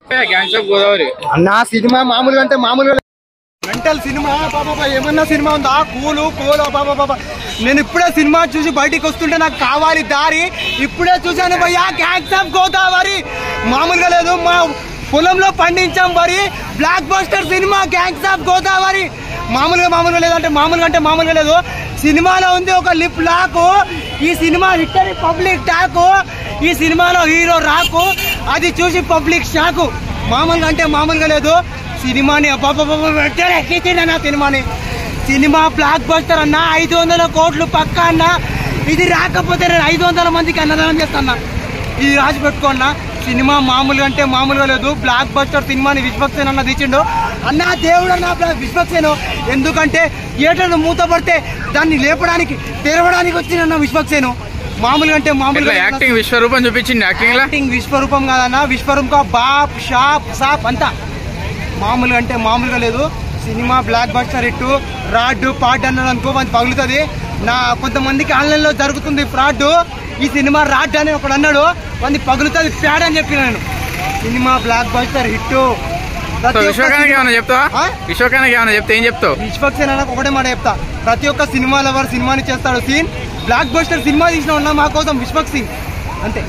గోదావరి అన్న సినిమా మామూలుగా అంటే మామూలుగా మెంటల్ సినిమా బాబా ఏమన్నా సినిమా ఉందా కూలు బాబా నేను ఇప్పుడే సినిమా చూసి బయటికి వస్తుంటే నాకు కావాలి దారి ఇప్పుడే చూశాను భయ్యా గ్యాంగ్స్ ఆఫ్ గోదావరి మామూలుగా లేదు మా పొలంలో పండించాం వరి block buster cinema gangs of Godavari మామూలుగా లేదంటే మామూలుగా లేదు సినిమాలో ఉంది ఒక లిప్ లాక్ ఈ సినిమా హిట్ అని పబ్లిక్ టాక్ ఈ సినిమాలో హీరో రాకు అది చూసి పబ్లిక్ షాకు మామూలుగా లేదు సినిమాని ఎక్కించిందన్న సినిమా బ్లాక్ బస్టర్ అన్న 500 కోట్లు పక్కా అన్న ఇది రాకపోతే నేను 500 మందికి అన్నదానం చేస్తాను ఇది రాసి పెట్టుకోన్నా సినిమా మామూలుగా లేదు బ్లాక్ బస్టర్ సినిమాని విశ్వక్సేన్ అన్న తెచ్చిండు అన్న దేవుడు అన్న విశ్వక్సేన్ ఎందుకంటే థియేటర్ను మూతపడితే దాన్ని లేపడానికి తెరవడానికి వచ్చిందన్న విశ్వక్సేన్ మామూలుగా యాక్టింగ్ విశ్వరూపం చూపించింది యాక్టింగ్ విశ్వరూపం కాదన్న విశ్వరూపం బాప్ షాప్ సాప్ అంతా మామూలుగా లేదు cinema block buster hit fraud part అన్నది అనుకో మంది పగులుతుంది కొంతమందికి ఆన్లైన్లో జరుగుతుంది ఫ్రాడ్ ఈ సినిమా రాడ్ అని ఒకడు అన్నాడు మంది పగులుతుంది ప్యాడ్ అని చెప్పిన నేను సినిమా బ్లాక్ బస్టర్ హిట్ విశ్వకానికి ఏమైనా చెప్తే ఏం చెప్తావు విశ్వక్సేన్ అన్న ఒకటే మాట చెప్తా ప్రతి ఒక్క సినిమా లవర్ సినిమాని చేస్తాడు సీన్ బ్లాక్ బస్టర్ సినిమా తీసిన ఉన్నా మా కోసం విశ్వక్ సింగ్ అంతే.